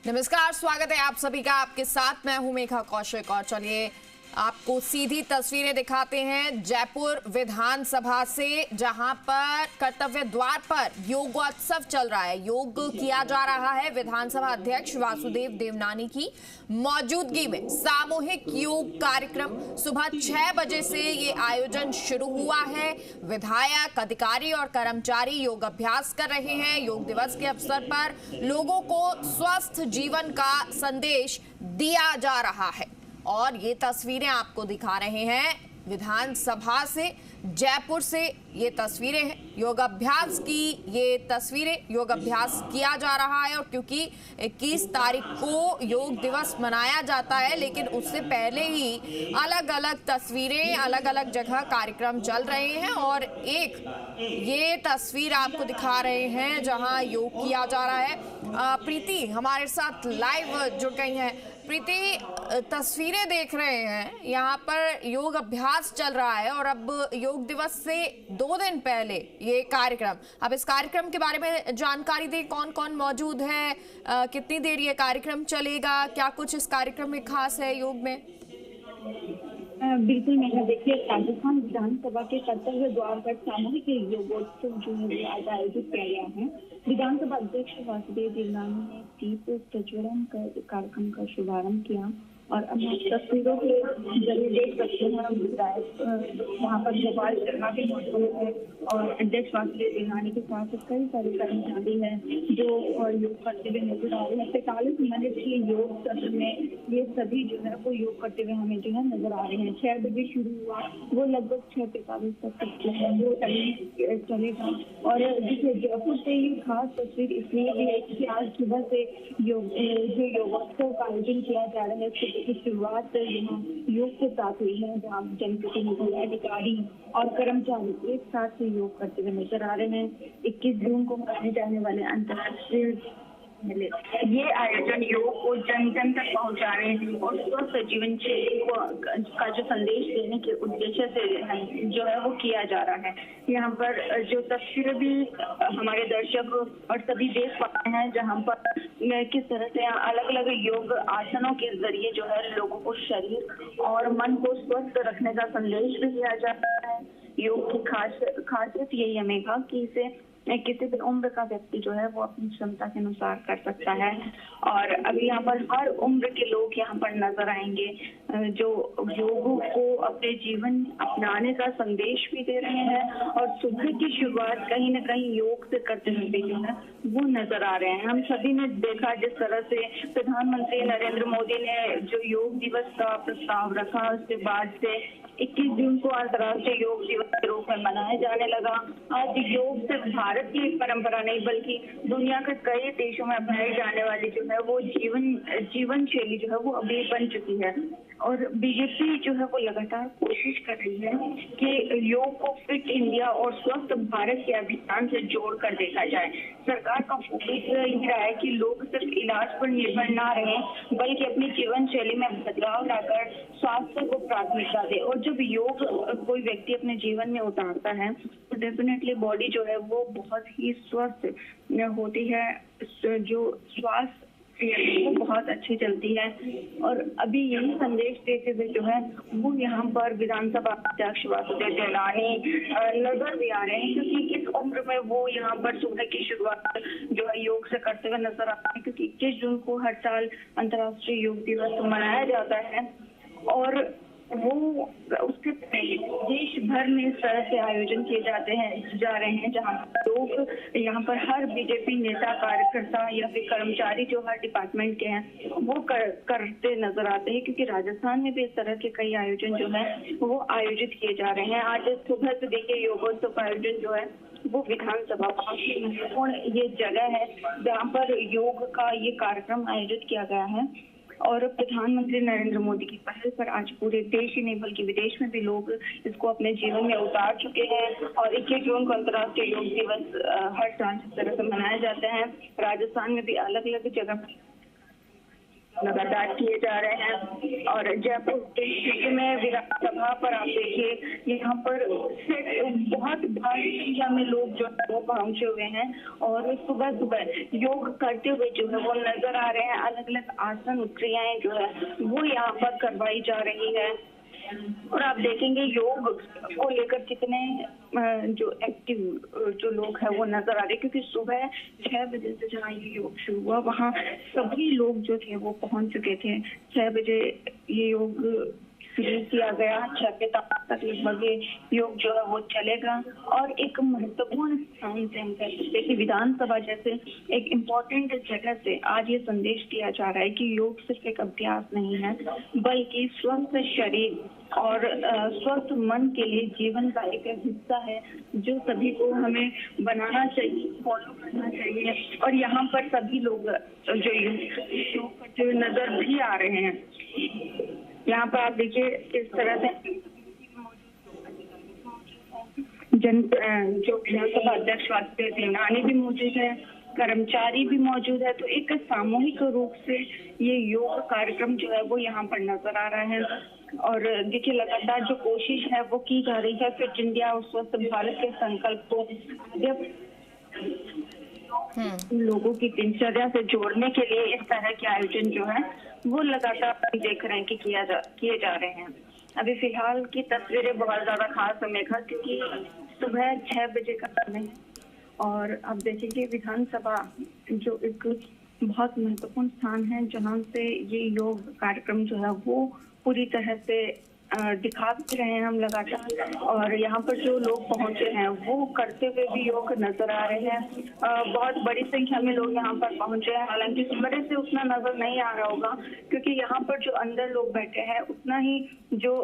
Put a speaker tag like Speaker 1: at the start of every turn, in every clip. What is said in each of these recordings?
Speaker 1: नमस्कार, स्वागत है आप सभी का। आपके साथ मैं हूं मेघा कौशिक और चलिए आपको सीधी तस्वीरें दिखाते हैं जयपुर विधानसभा से, जहां पर कर्तव्य द्वार पर योगोत्सव चल रहा है। योग किया जा रहा है। विधानसभा अध्यक्ष वासुदेव देवनानी की मौजूदगी में सामूहिक योग कार्यक्रम सुबह 6 बजे से ये आयोजन शुरू हुआ है। विधायक, अधिकारी और कर्मचारी योग अभ्यास कर रहे हैं। योग दिवस के अवसर पर लोगों को स्वस्थ जीवन का संदेश दिया जा रहा है और ये तस्वीरें आपको दिखा रहे हैं विधानसभा से, जयपुर से ये तस्वीरें हैं। योगाभ्यास की ये तस्वीरें, योगाभ्यास किया जा रहा है और क्योंकि 21 तारीख को योग दिवस मनाया जाता है, लेकिन उससे पहले ही अलग अलग तस्वीरें, अलग अलग जगह कार्यक्रम चल रहे हैं और एक ये तस्वीर आपको दिखा रहे हैं जहां योग किया जा रहा है। प्रीति हमारे साथ लाइव जुड़ गई हैं। प्रीति, तस्वीरें देख रहे हैं, यहाँ पर योग अभ्यास चल रहा है और अब योग दिवस से 2 दिन पहले ये कार्यक्रम। अब इस कार्यक्रम के बारे में जानकारी दें, कौन कौन मौजूद है, कितनी देर ये कार्यक्रम चलेगा, क्या कुछ इस कार्यक्रम में खास है योग में?
Speaker 2: बिल्कुल मेघा, देखिए राजस्थान विधानसभा के कर्तव्य द्वार पर सामूहिक योगोत्सव जो है आज आयोजित किया गया है। विधानसभा अध्यक्ष वासुदेव देवनानी ने दीप प्रज्वलन कर कार्यक्रम का शुभारंभ किया और अब तस्वीरों के जरिए देख सकते हैं विधायक वहाँ पर गोपाल शर्मा भी मौजूद है और अध्यक्ष वासुदेव देवनानी के साथ कई सारे कर्मचारी हैं जो योग करते हुए नजर आ रहे हैं। 45 मिनट के योग सत्र में ये सभी जो है वो योग करते हुए हमें जो है नजर आ रहे हैं। 6 बजे शुरू हुआ, वो लगभग 6:45 तक जो है वो चलेगा। और देखिए जयपुर से ये खास तस्वीर इसलिए भी है कि आज सुबह से जो योगोत्सव का आयोजन किया जा रहा है की शुरुआत यहाँ योग के साथ हुई है, जहाँ जनप्रतिनिधि, अधिकारी और कर्मचारी एक साथ योग करते हुए नजर आ रहे हैं। 21 जून को मनाए जाने वाले अंतर्राष्ट्रीय ये आयोजन योग को जन जन तक पहुंचाने और स्वस्थ जीवन शैली का जो संदेश देने के उद्देश्य से जो है वो किया जा रहा है। यहाँ पर जो तस्वीरें भी हमारे दर्शक और सभी देख पाते हैं, जहाँ पर किस तरह से अलग अलग योग आसनों के जरिए जो है लोगों को शरीर और मन को स्वस्थ रखने का संदेश भी दिया जाता है। योग की खासियत यही है मेघा कि इसे किसी भी उम्र का व्यक्ति जो है वो अपनी क्षमता के अनुसार कर सकता है और अभी यहाँ पर हर उम्र के लोग यहाँ पर नजर आएंगे जो योग को अपने जीवन अपनाने का संदेश भी दे रहे हैं और सुबह की शुरुआत कहीं न कहीं योग से करते हुए जो है वो नजर आ रहे हैं। हम सभी ने देखा जिस तरह से प्रधानमंत्री नरेंद्र मोदी ने जो योग दिवस का प्रस्ताव रखा, उसके बाद से 21 जून को अंतर्राष्ट्रीय योग दिवस के रूप में मनाया जाने लगा। आज योग सिर्फ भारत की परंपरा नहीं बल्कि दुनिया के कई देशों में अपनाई जाने वाली जो है वो जीवन शैली जो है वो अभी बन चुकी है और बीजेपी जो है वो लगातार कोशिश कर रही है कि योग को फिट इंडिया और स्वस्थ भारत के अभियान से जोड़कर देखा जाए। सरकार का फोकस ये रहा है कि लोग सिर्फ इलाज पर निर्भर ना रहें बल्कि अपनी जीवन शैली में बदलाव लाकर स्वास्थ्य को प्राथमिकता दे। और जब योग कोई व्यक्ति अपने जीवन में उतारता है तो डेफिनेटली बॉडी जो है वो बहुत ही स्वस्थ होती है, जो स्वास्थ्य वो बहुत अच्छी चलती है। और अभी यही संदेश देते हुए जो है वो यहाँ पर विधानसभा अध्यक्ष वासुदेव देवनानी नजर भी आ रहे हैं, क्योंकि इस उम्र में वो यहाँ पर सुबह की शुरुआत जो है योग से करते हुए नजर आ रहे हैं, क्योंकि 21 जून को हर साल अंतर्राष्ट्रीय योग दिवस मनाया जाता है और वो उसके देश भर में इस तरह से आयोजन किए जा रहे हैं जहाँ लोग यहाँ पर हर बीजेपी नेता, कार्यकर्ता या फिर कर्मचारी जो हर डिपार्टमेंट के हैं वो करते नजर आते हैं, क्योंकि राजस्थान में भी इस तरह के कई आयोजन जो है वो आयोजित किए जा रहे हैं। आज सुबह से देखिए योगोत्सव का आयोजन जो है वो विधानसभा महत्वपूर्ण ये जगह है जहाँ पर योग का ये कार्यक्रम आयोजित किया गया है और प्रधानमंत्री नरेंद्र मोदी की पहल पर आज पूरे देश ही नहीं बल्कि विदेश में भी लोग इसको अपने जीवन में उतार चुके हैं। और 21 जून को अंतर्राष्ट्रीय योग दिवस हर साल इस तरह से मनाया जाता है। राजस्थान में भी अलग अलग जगह लगातार किए जा रहे हैं। और जयपुर डिस्ट्रिक्ट में विधानसभा पर आप देखिए, यहाँ पर बहुत भारी संख्या में लोग जो है वो पहुंचे हुए हैं और सुबह सुबह योग करते हुए जो है वो नजर आ रहे हैं। अलग अलग आसन क्रियाएं जो है वो यहाँ पर करवाई जा रही है। और आप देखेंगे योग को लेकर कितने जो एक्टिव जो लोग हैं वो नजर आ रहे हैं, क्योंकि सुबह 6 बजे से जहाँ ये योग शुरू हुआ वहाँ सभी लोग जो थे वो पहुंच चुके थे। 6 बजे ये योग शुरू किया गया, 6 के तक लगभग योग जो है वो चलेगा। और एक महत्वपूर्ण स्थान से हम कह सकते हैं कि विधानसभा जैसे एक इम्पोर्टेंट जगह से आज ये संदेश दिया जा रहा है कि योग सिर्फ एक अभ्यास नहीं है, बल्कि स्वस्थ शरीर और स्वस्थ मन के लिए जीवन का एक हिस्सा है, जो सभी को हमें बनाना चाहिए, फॉलो करना चाहिए। और यहाँ पर सभी लोग जो योग करते हुए नजर भी आ रहे हैं। यहाँ पर आप देखिए किस तरह से जो विधानसभा अध्यक्ष वाजपेयी देवनानी भी मौजूद है, कर्मचारी भी मौजूद है। तो एक सामूहिक रूप से ये योग कार्यक्रम जो है वो यहाँ पर नजर आ रहा है। और देखिए लगातार जो कोशिश है वो की जा रही है फिट इंडिया और स्वस्थ भारत के संकल्प को जब लोगों की दिनचर्या से जोड़ने के लिए इस तरह के आयोजन जो है वो लगातार देख रहे हैं कि किए जा रहे हैं। अभी फिलहाल की तस्वीरें बहुत ज्यादा खास समय का, क्योंकि सुबह 6 बजे का समय है और अब देखेंगे विधानसभा जो एक बहुत महत्वपूर्ण स्थान है जहां से ये योग कार्यक्रम जो है वो पूरी तरह से दिखा भी रहे हैं हम लगातार। और यहाँ पर जो लोग पहुंचे हैं वो करते हुए भी योग नजर आ रहे हैं। बहुत बड़ी संख्या में लोग यहाँ पर पहुंचे हैं, हालांकि कैमरे से उतना नजर नहीं आ रहा होगा, क्योंकि यहाँ पर जो अंदर लोग बैठे हैं उतना ही जो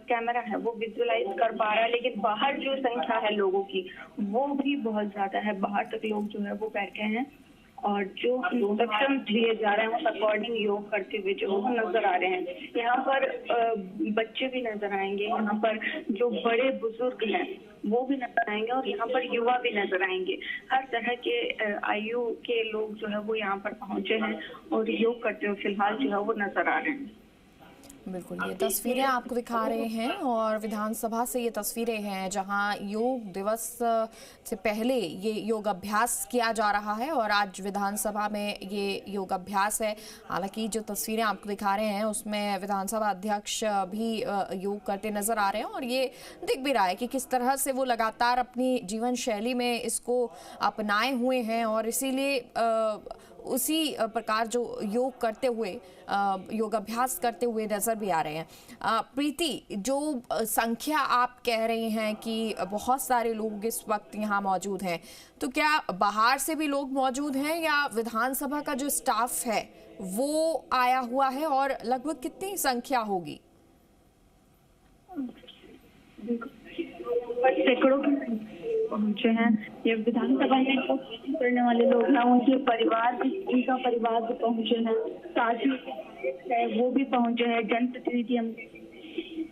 Speaker 2: कैमरा है वो विजुअलाइज कर पा रहा है, लेकिन बाहर जो संख्या है लोगों की वो भी बहुत ज्यादा है। बाहर तक लोग जो है वो बैठे हैं और जो इंस्ट्रक्शन दिए जा रहे हैं उस अकॉर्डिंग योग करते हुए जो नजर आ रहे हैं। यहाँ पर बच्चे भी नजर आएंगे, यहाँ पर जो बड़े बुजुर्ग हैं वो भी नजर आएंगे और यहाँ पर युवा भी नजर आएंगे। हर तरह के आयु के लोग जो है वो यहाँ पर पहुंचे हैं और योग करते हुए फिलहाल जो है वो नजर आ रहे हैं।
Speaker 1: बिल्कुल, ये तस्वीरें आपको दिखा रहे हैं और विधानसभा से ये तस्वीरें हैं जहां योग दिवस से पहले ये योग अभ्यास किया जा रहा है और आज विधानसभा में ये योग अभ्यास है। हालांकि जो तस्वीरें आपको दिखा रहे हैं उसमें विधानसभा अध्यक्ष भी योग करते नजर आ रहे हैं और ये दिख भी रहा है कि किस तरह से वो लगातार अपनी जीवन शैली में इसको अपनाए हुए हैं और इसीलिए उसी प्रकार जो योग करते हुए योग अभ्यास करते हुए नजर भी आ रहे हैं। प्रीति, जो संख्या आप कह रही हैं कि बहुत सारे लोग इस वक्त यहाँ मौजूद हैं, तो क्या बाहर से भी लोग मौजूद हैं या विधानसभा का जो स्टाफ है वो आया हुआ है और लगभग कितनी संख्या होगी?
Speaker 2: सैकड़ों पहुंचे हैं। ये विधानसभा में जो करने वाले लोग हैं उनके परिवार भी, उनका परिवार भी पहुंचे हैं, साथ ही वो भी पहुंचे हैं। जनप्रतिनिधि हम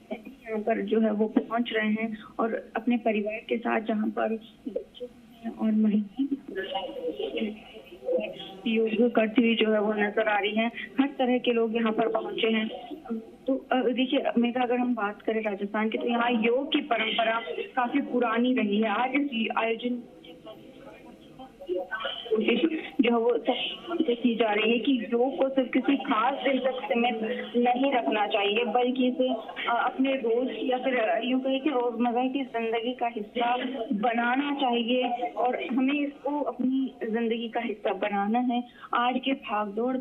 Speaker 2: यहाँ पर जो है वो पहुंच रहे हैं और अपने परिवार के साथ जहाँ पर बच्चे और महिलाएं योग करती हुई जो है वो नजर आ रही हैं। हर तरह के लोग यहाँ पर पहुंचे हैं। तो देखिए मेघा, अगर हम बात करें राजस्थान की, तो यहाँ योग की परंपरा काफी पुरानी रही है। आज इस आयोजन कोशिश जो है वो की जा रही है कि योग को सिर्फ किसी खास दिन तक सीमित नहीं रखना चाहिए, बल्कि इसे अपने रोज या फिर यूँ कहें कि रोजमर्रा की जिंदगी का हिस्सा बनाना चाहिए और हमें इसको अपनी जिंदगी का हिस्सा बनाना है। आज के भागदौड़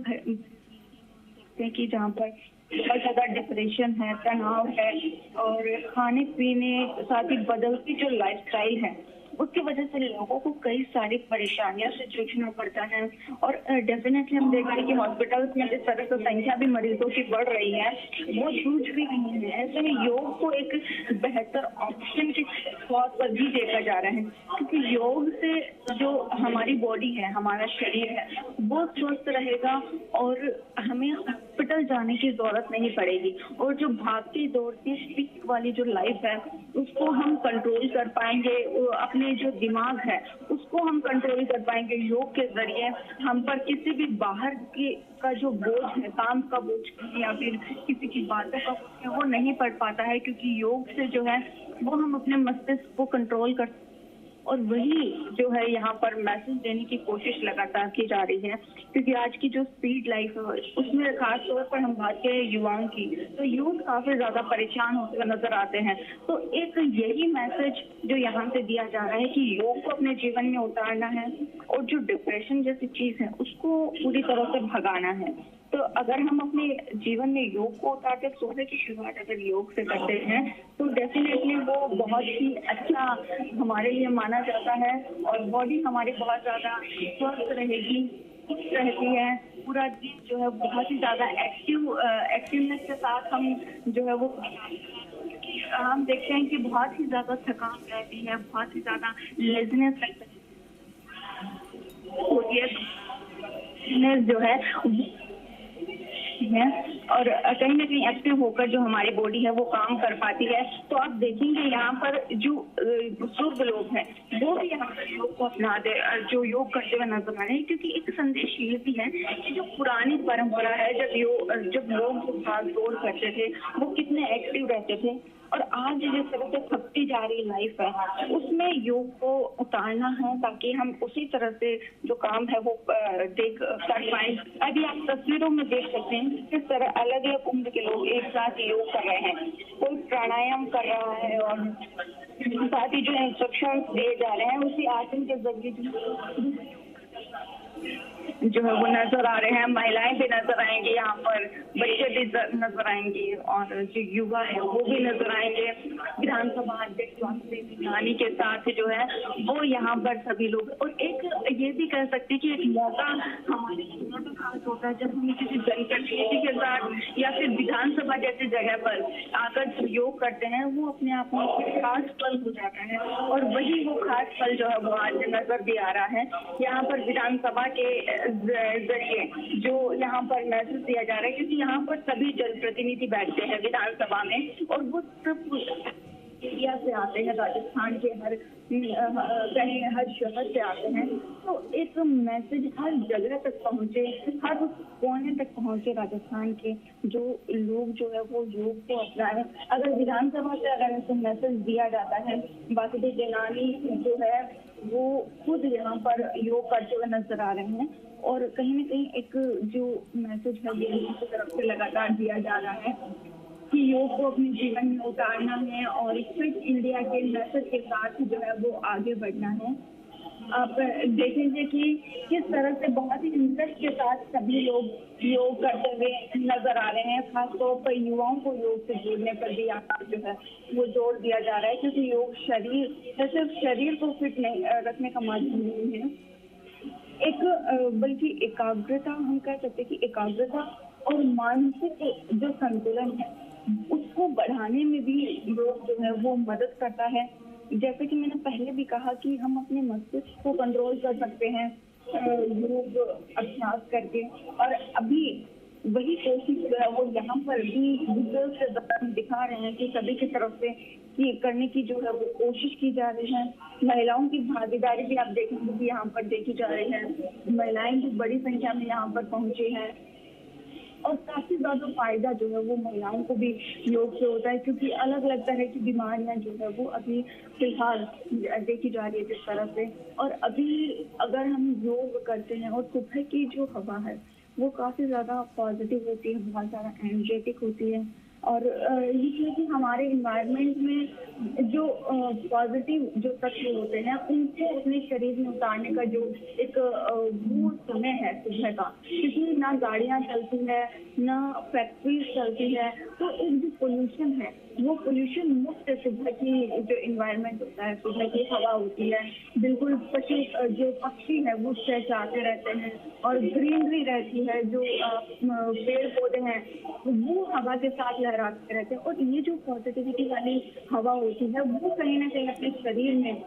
Speaker 2: कि जहाँ पर बहुत ज्यादा डिप्रेशन है, तनाव है और खाने पीने साथ ही बदलती जो लाइफस्टाइल है उसकी वजह से लोगों को कई सारी परेशानियों से जूझना पड़ता है। और डेफिनेटली हम देख रहे हैं कि हॉस्पिटल्स में जिस तरह से संख्या भी मरीजों की बढ़ रही है वो जूझ भी नहीं है। ऐसे में योग को एक बेहतर ऑप्शन के तौर पर भी देखा जा रहा है, क्योंकि योग से जो हमारी बॉडी है, हमारा शरीर है, वो स्वस्थ रहेगा और हमें हॉस्पिटल जाने की जरूरत नहीं पड़ेगी और जो भागती दौड़ती स्पीड वाली जो लाइफ है उसको हम कंट्रोल कर पाएंगे, अपने अपने जो दिमाग है उसको हम कंट्रोल कर पाएंगे योग के जरिए। हम पर किसी भी बाहर के का जो बोझ है, काम का बोझ या फिर किसी की बातों का बोझ है, वो नहीं पड़ पाता है, क्योंकि योग से जो है वो हम अपने मस्तिष्क को कंट्रोल कर, और वही जो है यहाँ पर मैसेज देने की कोशिश लगातार की जा रही है। क्योंकि आज की जो स्पीड लाइफ है उसमें खास तौर पर हम बात करें युवाओं की, तो यूथ काफी ज्यादा परेशान होते हुए नजर आते हैं। तो एक यही मैसेज जो यहाँ से दिया जा रहा है कि योग को अपने जीवन में उतारना है और जो डिप्रेशन जैसी चीज है उसको पूरी तरह से भगाना है। तो अगर हम अपने जीवन में योग को उतारते, सुबह की शुरुआत अगर योग से करते हैं तो डेफिनेटली वो बहुत ही अच्छा हमारे लिए माना जाता है, और बॉडी हमारी बहुत ज्यादा स्वस्थ रहेगी, रहती है। पूरा दिन जो है बहुत ही ज्यादा एक्टिवनेस के साथ हम जो है वो हम देखते हैं कि बहुत ही ज्यादा थकान रहती है, बहुत ही ज्यादा लेजीनेस होती है, जो है और कहीं ना कहीं एक्टिव होकर जो हमारी बॉडी है वो काम कर पाती है। तो आप देखेंगे यहाँ पर जो बुजुर्ग लोग हैं वो भी यहाँ पर योग को अपना दे, जो योग करते हुए नजर आ रहे हैं, क्योंकि एक संदेश ये भी है कि जो पुरानी परंपरा है, जब लोग भाग दौड़ करते थे वो कितने एक्टिव रहते थे, और आज जिस तरह से थकती जा रही लाइफ है उसमें योग को उतारना है ताकि हम उसी तरह से जो काम है वो कर पाए। अभी आप तस्वीरों में देख सकते हैं किस तरह अलग अलग उम्र के लोग एक साथ योग कर रहे हैं, कोई प्राणायाम कर रहा है और साथ ही जो इंस्ट्रक्शन दिए जा रहे हैं उसी आसन के जरिए जो है वो नजर आ रहे हैं। महिलाएं भी नजर आएंगी यहाँ पर, बच्चे भी नजर आएंगे और जो युवा है वो भी नजर आएंगे। विधानसभा अध्यक्ष वासुदेव देवनानी के साथ जो है वो यहाँ पर सभी लोग, और एक ये भी कह सकते हैं कि एक मौका हमारे जीवन में खास होता है जब हम किसी जनप्रतिनिधि के साथ या फिर विधानसभा जैसी जगह पर आकर जो योग करते हैं वो अपने आप में एक खास पल हो जाता है, और वही वो खास पल जो है वो आज नजर भी आ रहा है। यहाँ पर विधानसभा के जरिए जो यहाँ पर मैसेज दिया जा रहा है, क्योंकि यहाँ पर सभी जनप्रतिनिधि बैठते हैं विधानसभा में और वो सब इंडिया से आते हैं, राजस्थान के हर शहर से आते हैं। तो एक मैसेज हर जगह तक पहुँचे, हर कोने तक पहुँचे राजस्थान के जो लोग जो है वो योग को अपनाएं। अगर विधानसभा से अगर ऐसे मैसेज दिया जाता है, वासुदेव देवनानी जो है वो खुद यहाँ पर योग करते हुए नजर आ रहे हैं, और कहीं ना कहीं एक जो मैसेज है ये उनकी तरफ से लगातार दिया जा रहा है कि योग को अपने जीवन में उतारना है और फिट इंडिया के मैसेज के साथ जो है वो आगे बढ़ना है। आप देखेंगे कि किस तरह से बहुत ही इंटरेस्ट के साथ सभी लोग योग करते हुए नजर आ रहे हैं। खासतौर पर युवाओं को योग से जोड़ने पर भी यहाँ जो है वो जोर दिया जा रहा है, क्योंकि योग सिर्फ शरीर को फिट नहीं रखने का माध्यम नहीं है, एक बल्कि एकाग्रता, हम कह सकते हैं कि एकाग्रता और मानसिक जो संतुलन है उसको बढ़ाने में भी योग जो है वो मदद करता है। जैसे कि मैंने पहले भी कहा कि हम अपने मस्तिष्क को कंट्रोल कर सकते हैं योग अभ्यास करके, और अभी वही कोशिश जो है वो यहाँ पर भी विजुअल से दिखा रहे हैं कि सभी की तरफ से कि करने की जो है वो कोशिश की जा रही है। महिलाओं की भागीदारी भी आप देखेंगे कि यहाँ पर देखी जा रही है, महिलाएं भी बड़ी संख्या में यहाँ पर पहुंची हैं, और काफी ज्यादा फायदा जो है वो महिलाओं को भी योग से होता है, क्योंकि अलग अलग तरह की बीमारियां जो है वो अभी फिलहाल देखी जा रही है जिस तरह से। और अभी अगर हम योग करते हैं और सुबह की जो हवा है वो काफी ज्यादा पॉजिटिव होती है, बहुत ज्यादा एनर्जेटिक होती है, और ये कि हमारे इन्वायरमेंट में जो पॉजिटिव जो तत्व होते हैं उनको अपने शरीर में उतारने का जो एक वो समय है सुबह का, क्योंकि ना गाड़ियां चलती है ना फैक्ट्रीज चलती है, तो एक जो पोल्यूशन है वो पोल्यूशन मुक्त सुबह की जो इन्वायरमेंट होता है, सुबह की हवा होती है, बिल्कुल जो पक्षी है वो चहचहाते रहते हैं और ग्रीनरी रहती है, जो पेड़ पौधे हैं वो हवा के साथ लहराते रहते हैं, और ये जो पॉजिटिविटी वाली हवा होती है वो कहीं ना कहीं अपने शरीर में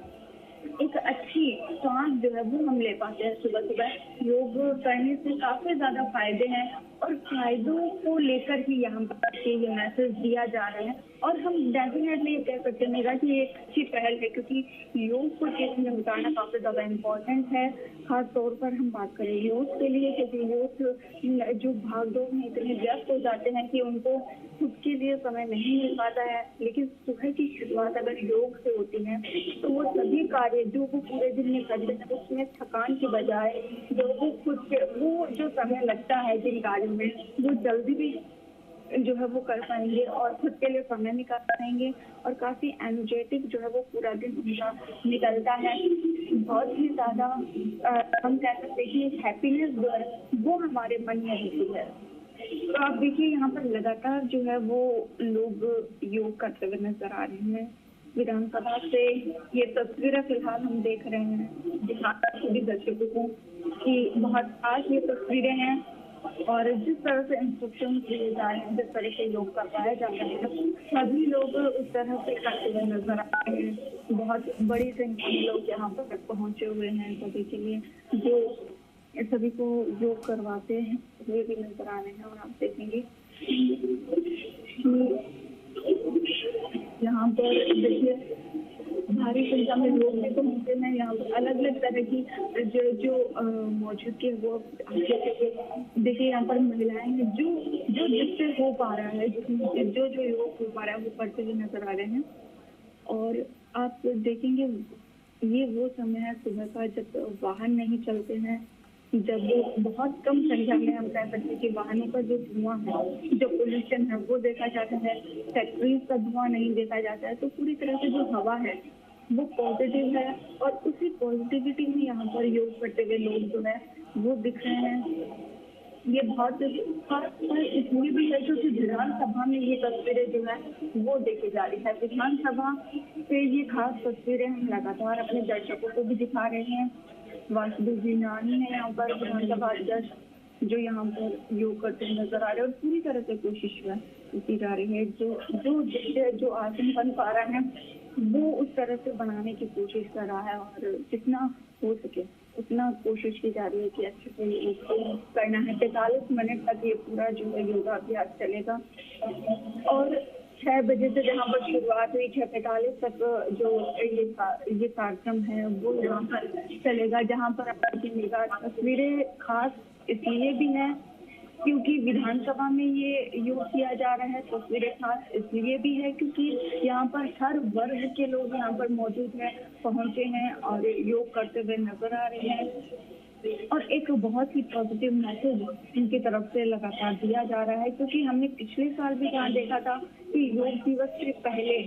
Speaker 2: एक अच्छी सांस जो है वो हम ले पाते हैं सुबह सुबह। योग करने से काफी ज्यादा फायदे हैं, और फायदों को लेकर ही यहाँ पर ये मैसेज दिया जा रहा है। और हम डेफिनेटली कह सकते हैं मेरा कि ये एक अच्छी पहल है, क्योंकि योग को जीवन में उतारना काफी ज्यादा इम्पोर्टेंट है। खास तौर पर हम बात करें योग के लिए, क्योंकि योग जो भागदौड़ में इतने व्यस्त हो जाते हैं कि उनको खुद के लिए समय नहीं मिल पाता है। लेकिन सुबह की शुरुआत अगर योग से होती है तो वो सभी कार्य जो वो पूरे दिन में करते हैं उसमें थकान के बजाय जो वो खुद के वो जो समय लगता है जिन कार्यों में वो जल्दी भी जो है वो कर पाएंगे और खुद के लिए समय निकाल पाएंगे और काफी एनर्जेटिक जो है वो पूरा दिन उनका निकलता है। बहुत ही ज्यादा हम कह सकते हैं कि हैप्पीनेस जो है वो हमारे मन में रहती है। तो आप देखिए यहाँ पर लगातार जो है वो लोग योग करते हुए नजर आ रहे हैं। विधानसभा से ये तस्वीरें फिलहाल हम देख रहे हैं, दिखाना सभी दर्शकों को कि बहुत खास ये तस्वीरें हैं। और जिस तरह से इंस्ट्रक्शन दिए जा रहे हैं, जिस तरह से योग करवाया जा रहा है, सभी लोग उस तरह से करते हुए नजर आ रहे हैं। बहुत बड़ी संख्या में लोग यहाँ पर पहुंचे हुए हैं सभी के लिए, जो सभी को योग करवाते हैं वे भी नजर आ रहे हैं। और आप देखेंगे यहाँ पर देखिए भारी संख्या में लोग भी पहुंचे हैं। यहाँ पर अलग अलग तरह की जो मौजूद है वो देखिए यहाँ पर महिलाएं हैं जो जिससे हो पा रहा है, जो योग हो पा रहा है वो करते हुए नजर आ रहे हैं। और आप देखेंगे ये वो समय है सुबह का जब वाहन नहीं चलते हैं, जब बहुत कम संख्या में हम कह सकते हैं कि वाहनों का जो धुआं है, जो पोल्यूशन है वो देखा जाता है, फैक्ट्रीज का धुआं नहीं देखा जाता है। तो पूरी तरह से जो हवा है वो पॉजिटिव है और उसी पॉजिटिविटी में यहाँ पर योग करते हुए लोग जो है वो दिख रहे हैं। ये बहुत खास इसलिए भी है क्योंकि विधानसभा में ये तस्वीरें जो है वो देखी जा रही है। विधानसभा से ये खास तस्वीरें हम लगातार अपने दर्शकों को भी दिखा रहे हैं। वासुदेव जी नानी है यहाँ पर विधानसभा अध्यक्ष, जो यहाँ पर योग करते नजर आ रहे हैं और पूरी तरह से कोशिश की जा रही है। जो आसन बन पा रहा है वो उस तरह से बनाने की कोशिश कर रहा है और जितना हो सके उतना कोशिश की जा रही है कि अच्छे से योग करना है। 45 मिनट तक ये पूरा जो है योगाभ्यास चलेगा और 6 बजे से जहाँ पर शुरुआत हुई 6:45 तक जो ये कार्यक्रम है वो यहाँ पर चलेगा। जहाँ पर आपकी निगाह तस्वीरें खास इसलिए भी है क्योंकि विधानसभा में ये योग किया जा रहा है। तस्वीरें खास इसलिए भी है क्योंकि यहाँ पर हर वर्ग के लोग यहाँ पर मौजूद हैं, पहुंचे हैं और योग करते हुए नजर आ रहे हैं। और एक बहुत ही पॉजिटिव मैसेज इनकी तरफ से लगातार दिया जा रहा है, क्योंकि हमने पिछले साल भी जहाँ देखा था कि योग दिवस से पहले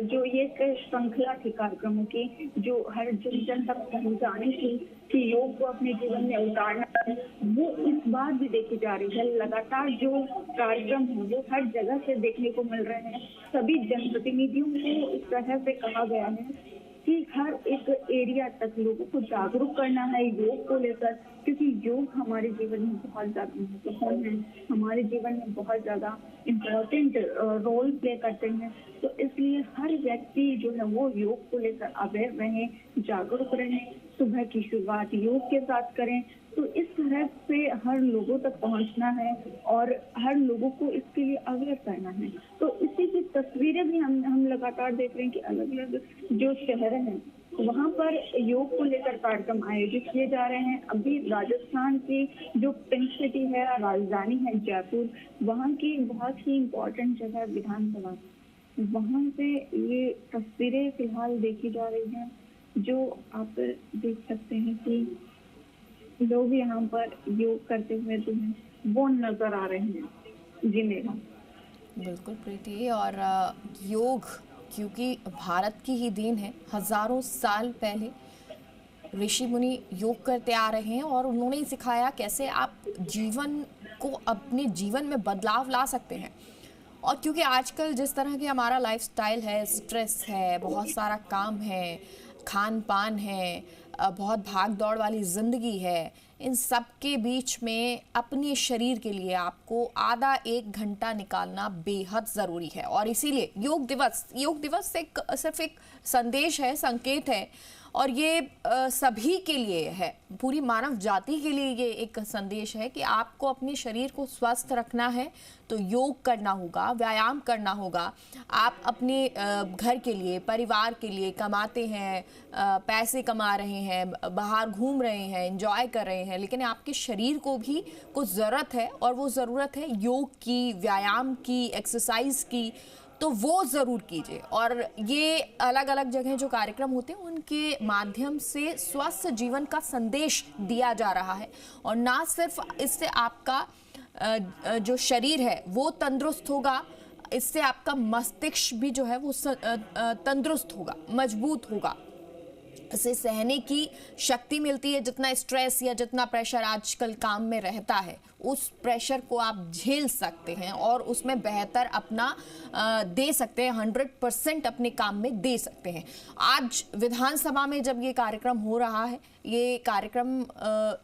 Speaker 2: जो ये श्रृंखला थी कार्यक्रमों की, जो हर जन तक पहुँचाने की कि योग को अपने जीवन में उतारना है, वो इस बार भी देखी जा रही है। लगातार जो कार्यक्रम है वो हर जगह से देखने को मिल रहे हैं। सभी जनप्रतिनिधियों को इस तरह से कहा गया है कि हर एक एरिया तक लोगों को जागरूक करना है योग को लेकर, क्योंकि योग हमारे जीवन में बहुत ज्यादा महत्वपूर्ण है, हमारे जीवन में बहुत ज्यादा इम्पोर्टेंट रोल प्ले करते हैं। तो इसलिए हर व्यक्ति जो है वो योग को लेकर अवेयर रहें, जागरूक रहें, सुबह की शुरुआत योग के साथ करें। तो इस तरह से हर लोगों तक पहुंचना है और हर लोगों को इसके लिए अवेयर करना है। तो इसी की तस्वीरें भी हम लगातार देख रहे हैं कि अलग अलग जो शहर हैं वहाँ पर योग को लेकर कार्यक्रम आयोजित किए जा रहे हैं। अभी राजस्थान की जो पिंक सिटी है, राजधानी है जयपुर, वहाँ की बहुत ही इम्पोर्टेंट जगह विधानसभा, वहाँ से ये तस्वीरें फिलहाल देखी जा रही हैं, जो आप देख सकते हैं कि लोग यहाँ पर योग करते हुए जो है वो नजर आ रहे हैं। जी मेरा
Speaker 1: बिल्कुल प्रीति। और योग क्योंकि भारत की ही देन है, हजारों साल पहले ऋषि मुनि योग करते आ रहे हैं और उन्होंने ही सिखाया कैसे आप जीवन को अपने जीवन में बदलाव ला सकते हैं। और क्योंकि आजकल जिस तरह की हमारा लाइफस्टाइल है, स्ट्रेस है, बहुत सारा काम है, खान पान है, बहुत भाग दौड़ वाली ज़िंदगी है, इन सब के बीच में अपने शरीर के लिए आपको आधा 1 घंटा निकालना बेहद ज़रूरी है। और इसीलिए योग दिवस सिर्फ एक संदेश है, संकेत है और ये सभी के लिए है, पूरी मानव जाति के लिए ये एक संदेश है कि आपको अपने शरीर को स्वस्थ रखना है तो योग करना होगा, व्यायाम करना होगा। आप अपने घर के लिए, परिवार के लिए कमाते हैं, पैसे कमा रहे हैं, बाहर घूम रहे हैं, एंजॉय कर रहे हैं, लेकिन आपके शरीर को भी कुछ ज़रूरत है और वो ज़रूरत है योग की, व्यायाम की, एक्सरसाइज की। तो वो ज़रूर कीजिए। और ये अलग अलग जगह जो कार्यक्रम होते हैं उनके माध्यम से स्वस्थ जीवन का संदेश दिया जा रहा है। और ना सिर्फ इससे आपका जो शरीर है वो तंदुरुस्त होगा, इससे आपका मस्तिष्क भी जो है वो तंदुरुस्त होगा, मजबूत होगा, इसे सहने की शक्ति मिलती है। जितना स्ट्रेस या जितना प्रेशर आजकल काम में रहता है, उस प्रेशर को आप झेल सकते हैं और उसमें बेहतर अपना दे सकते हैं, 100% अपने काम में दे सकते हैं। आज विधानसभा में जब ये कार्यक्रम हो रहा है, ये कार्यक्रम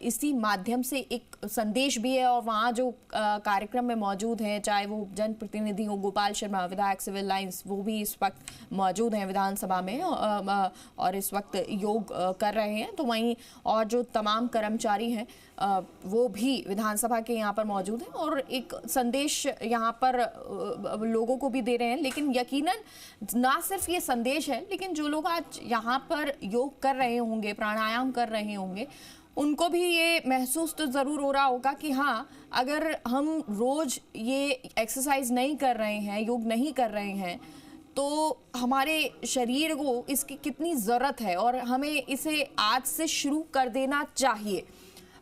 Speaker 1: इसी माध्यम से एक संदेश भी है। और वहाँ जो कार्यक्रम में मौजूद हैं, चाहे वो जनप्रतिनिधि हो, गोपाल शर्मा विधायक सिविल लाइंस, वो भी इस वक्त मौजूद हैं विधानसभा में और इस वक्त योग कर रहे हैं। तो वहीं और जो तमाम कर्मचारी हैं वो भी विधानसभा के यहाँ पर मौजूद हैं और एक संदेश यहाँ पर लोगों को भी दे रहे हैं। लेकिन यकीनन ना सिर्फ ये संदेश है, लेकिन जो लोग आज यहाँ पर योग कर रहे होंगे, प्राणायाम कर रहे होंगे, उनको भी ये महसूस तो ज़रूर हो रहा होगा कि हाँ, अगर हम रोज़ ये एक्सरसाइज नहीं कर रहे हैं, योग नहीं कर रहे हैं, तो हमारे शरीर को इसकी कितनी ज़रूरत है और हमें इसे आज से शुरू कर देना चाहिए।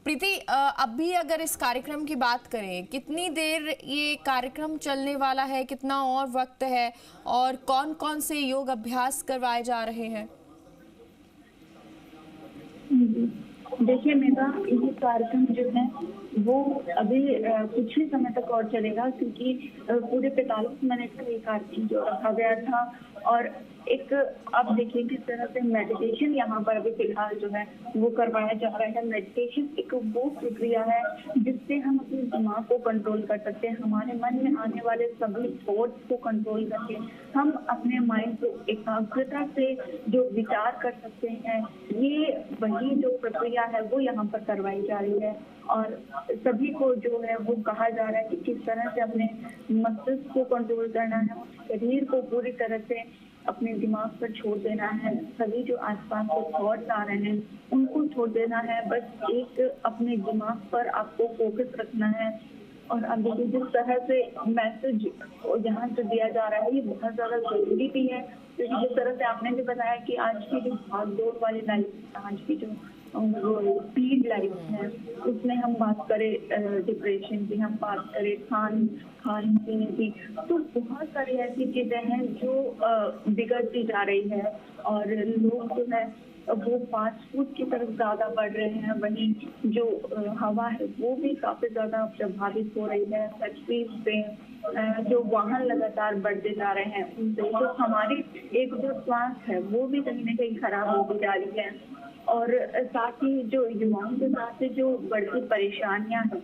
Speaker 1: प्रीति, अब भी अगर इस कार्यक्रम की बात करें, कितनी देर ये कार्यक्रम चलने वाला है, कितना और वक्त है और कौन कौन से योग अभ्यास करवाए जा रहे हैं?
Speaker 2: देखिए मेरा ये कार्यक्रम जो है वो अभी कुछ ही समय तक और चलेगा, क्योंकि पूरे 45 मिनट का ये कार्यक्रम जो रखा गया था। और एक आप देखिए किस तरह से मेडिटेशन यहाँ पर अभी फिलहाल जो है वो करवाया जा रहा है। मेडिटेशन एक वो प्रक्रिया है जिससे हम अपने दिमाग को कंट्रोल कर सकते हैं, हमारे मन में आने वाले सभी थॉट्स को कंट्रोल करके हम अपने माइंड को एकाग्रता से जो विचार कर सकते हैं। ये वही जो प्रक्रिया है वो यहाँ पर करवाई जा रही है और सभी को जो है वो कहा जा रहा है कि किस तरह से अपने मस्तिष्क को कंट्रोल करना है, शरीर को पूरी तरह से अपने दिमाग पर छोड़ देना है। सभी जो आसपास के थॉट्स आ रहे हैं उनको छोड़ देना है, बस एक अपने दिमाग पर आपको फोकस रखना है। और अब देखिए जिस तरह से मैसेज यहाँ से दिया जा रहा है ये बहुत ज़्यादा जरूरी भी है, क्योंकि जिस तरह से आपने भी बताया कि आज की जो भागदौड़ वाली लाइफ, आज की जो स्पीड लाइफ है, उसमें हम बात करें डिप्रेशन की, हम बात करें खान पीने की, तो बहुत सारी ऐसी चीजें हैं जो बिगड़ती जा रही है और लोग जो है वो फास्ट फूड की तरफ ज्यादा बढ़ रहे हैं। वहीं जो हवा है वो भी काफी ज्यादा प्रभावित हो रही है। फैक्ट्रीज से जो वाहन लगातार बढ़ते जा रहे हैं उनसे जो हमारी एक जो स्वास्थ्य है वो भी कहीं ना कहीं खराब होती जा रही है। और साथ ही जो युवाओं के साथ जो बढ़ती परेशानियां हैं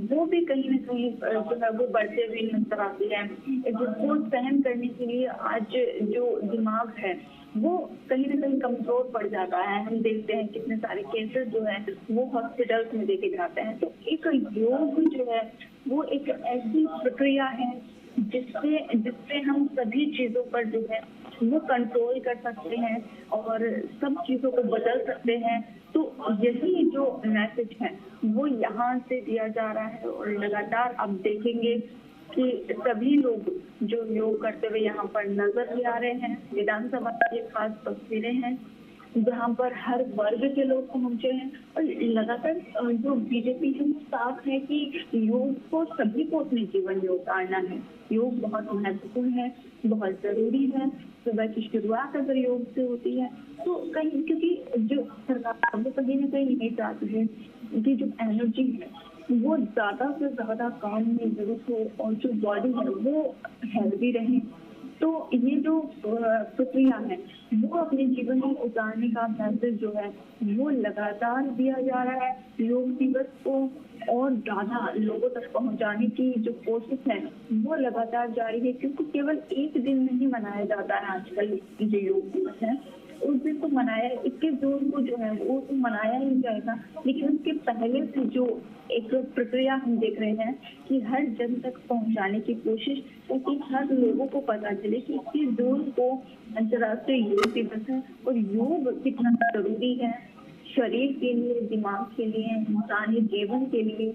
Speaker 2: वो भी कहीं ना कहीं जो है वो बढ़ते हुए नजर आती है, जिसको सहन करने के लिए आज जो दिमाग है वो कहीं ना कहीं कमजोर पड़ जाता है। हम देखते हैं कितने सारे केसेस जो है वो हॉस्पिटल्स में देखे जाते हैं। तो एक योग जो है वो एक ऐसी प्रक्रिया है जिससे हम सभी चीजों पर जो है वो कंट्रोल कर सकते हैं और सब चीजों को बदल सकते हैं। तो यही जो मैसेज है वो यहाँ से दिया जा रहा है और लगातार आप देखेंगे कि सभी लोग जो योग करते हुए यहाँ पर नजर भी आ रहे हैं। विधानसभा की खास तस्वीरें हैं जहाँ पर हर वर्ग के लोग पहुंचे हैं और लगातार जो बीजेपी है साफ है कि योग को सभी को अपने जीवन में उतारना है। योग बहुत महत्वपूर्ण है, बहुत जरूरी है। सुबह की शुरुआत अगर योग से होती है तो कहीं, क्योंकि जो सरकार वो कहीं ना कहीं यही चाहती है कि जो एनर्जी है वो ज्यादा से ज्यादा काम में जरूरत हो और जो बॉडी है वो हेल्दी रहे। तो ये जो प्रक्रिया है वो अपने जीवन में उतारने का मैसेज जो है वो लगातार दिया जा रहा है। योग दिवस को और ज्यादा लोगों तक पहुंचाने की जो कोशिश है वो लगातार जारी है, क्योंकि केवल एक दिन नहीं मनाया जाता है आजकल जो योग दिवस है, उस दिन तो मनाया 21 जून को जो है वो तो मनाया ही जाएगा, लेकिन उसके पहले से जो एक प्रक्रिया हम देख रहे हैं कि हर जन तक पहुंचाने की कोशिश, ताकि हर लोगों को पता चले कि 21 जून को अंतर्राष्ट्रीय योग दिवस है और योग कितना जरूरी है शरीर के लिए, दिमाग के लिए, इंसानी जीवन के लिए।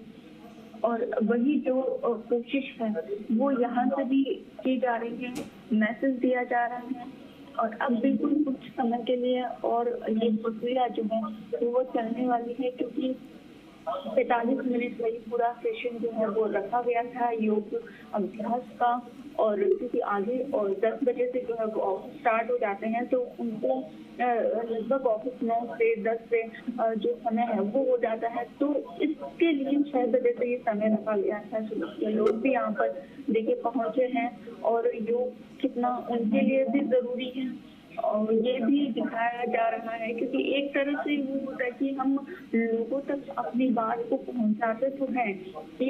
Speaker 2: और वही जो कोशिश है वो यहाँ से भी की जा रही है, मैसेज दिया जा रहा है। और अब बिल्कुल कुछ समय के लिए और ये प्रक्रिया जो है वो चलने वाली है, क्योंकि 45 मिनट का ये पूरा सेशन जो है वो रखा गया था योग अभ्यास का। और क्योंकि आगे और 10 बजे से जो है वो ऑफिस स्टार्ट हो जाते हैं, तो उनको लगभग ऑफिस 9 से 10 से जो समय है वो हो जाता है। तो इसके लिए 6 बजे से ये समय रखा गया था। लोग भी यहाँ पर देखिए पहुंचे हैं और योग कितना उनके लिए भी जरूरी है और ये भी दिखाया जा रहा है, क्योंकि एक तरह से वो होता है कि हम लोगों तक अपनी बात को पहुंचाते तो हैं कि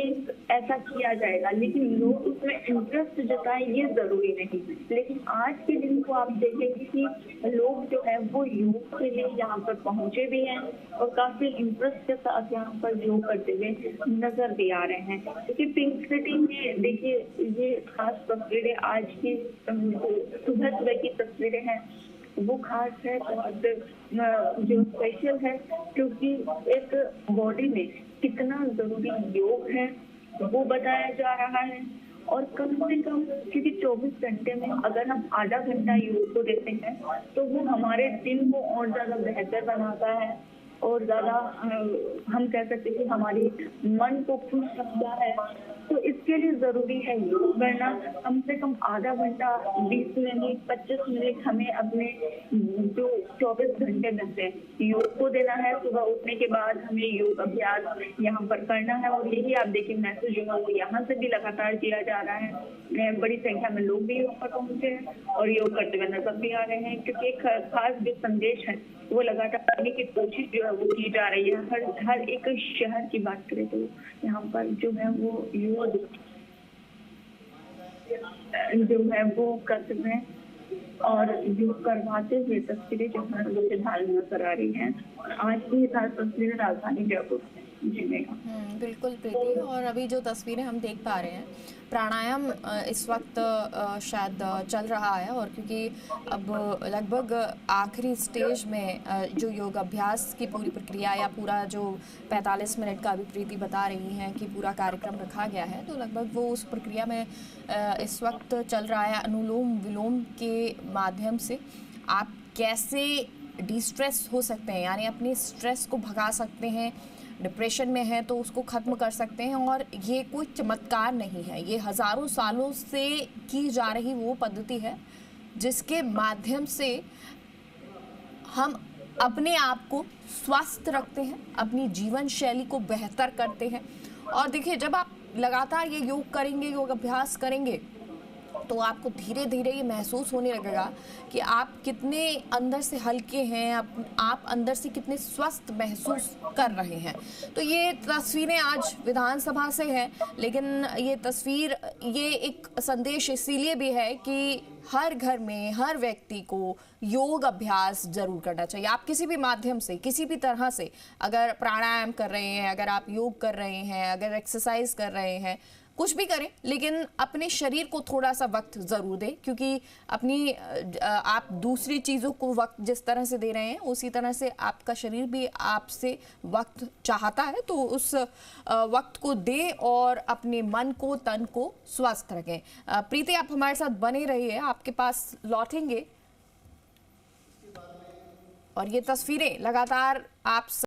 Speaker 2: ऐसा किया जाएगा, लेकिन लोग उसमें इंटरेस्ट जताए ये जरूरी नहीं। लेकिन आज के दिन को आप देखेंगे कि लोग जो है वो योग के लिए यहाँ पर पहुंचे भी हैं और काफी इंटरेस्ट के साथ यहाँ पर योग करते हुए नजर भी आ रहे हैं। क्योंकि पिंक सिटी में देखिए ये खास तस्वीरें आज की सुबह सुबह की तस्वीरें हैं, वो खास है, बहुत जो स्पेशल है, क्योंकि एक बॉडी में कितना जरूरी योग है वो बताया जा रहा है। और कम से कम क्योंकि 24 घंटे में अगर हम आधा घंटा योग को देते हैं तो वो हमारे दिन को और ज्यादा बेहतर बनाता है और ज्यादा हम कह सकते हैं कि हमारी मन को खुश रखता है। तो इसके लिए जरूरी है योग करना। कम से कम आधा घंटा, 20 मिनट, 25 मिनट हमें अपने जो 24 घंटे मिलते हैं योग को देना है। सुबह उठने के बाद हमें योग अभ्यास यहाँ पर करना है और यही आप देखिए मैसेज जो है वो यहाँ से भी लगातार दिया जा रहा है। बड़ी संख्या में लोग भी योग पर पहुंचे हैं और योग करते हुए नजर भी आ रहे हैं, क्योंकि एक खास जो संदेश है वो लगातार करने की कोशिश जो है वो की जा रही है। हर एक शहर की बात करें तो यहाँ पर जो है वो योग जो है वो करते हुए और योग करवाते हुए तस्वीरें जो है वो फिलहाल नजर आ रही हैं। आज की ये तस्वीरें राजधानी जयपुर जी में।
Speaker 1: बिल्कुल प्रीति, और अभी जो तस्वीरें हम देख पा रहे हैं, प्राणायाम इस वक्त शायद चल रहा है, और क्योंकि अब लगभग आखिरी स्टेज में जो योग अभ्यास की पूरी प्रक्रिया या पूरा जो 45 मिनट का अभी प्रीति बता रही हैं कि पूरा कार्यक्रम रखा गया है, तो लगभग वो उस प्रक्रिया में इस वक्त चल रहा है। अनुलोम विलोम के माध्यम से आप कैसे डिस्ट्रेस हो सकते हैं, यानी अपने स्ट्रेस को भगा सकते हैं। डिप्रेशन में है तो उसको ख़त्म कर सकते हैं, और ये कोई चमत्कार नहीं है, ये हज़ारों सालों से की जा रही वो पद्धति है जिसके माध्यम से हम अपने आप को स्वस्थ रखते हैं, अपनी जीवन शैली को बेहतर करते हैं। और देखिए, जब आप लगातार ये योग करेंगे, योग अभ्यास करेंगे, तो आपको धीरे धीरे ये महसूस होने लगेगा कि आप कितने अंदर से हल्के हैं, आप अंदर से कितने स्वस्थ महसूस कर रहे हैं। तो ये तस्वीरें आज विधानसभा से हैं, लेकिन ये तस्वीर, ये एक संदेश इसीलिए भी है कि हर घर में हर व्यक्ति को योग अभ्यास जरूर करना चाहिए। आप किसी भी माध्यम से, किसी भी तरह से, अगर प्राणायाम कर रहे हैं, अगर आप योग कर रहे हैं, अगर एक्सरसाइज कर रहे हैं, कुछ भी करें, लेकिन अपने शरीर को थोड़ा सा वक्त ज़रूर दें, क्योंकि अपनी आप दूसरी चीज़ों को वक्त जिस तरह से दे रहे हैं उसी तरह से आपका शरीर भी आपसे वक्त चाहता है। तो उस वक्त को दें और अपने मन को, तन को स्वस्थ रखें। प्रीति, आप हमारे साथ बने रहिए, आपके पास लौटेंगे और ये तस्वीरें लगातार आप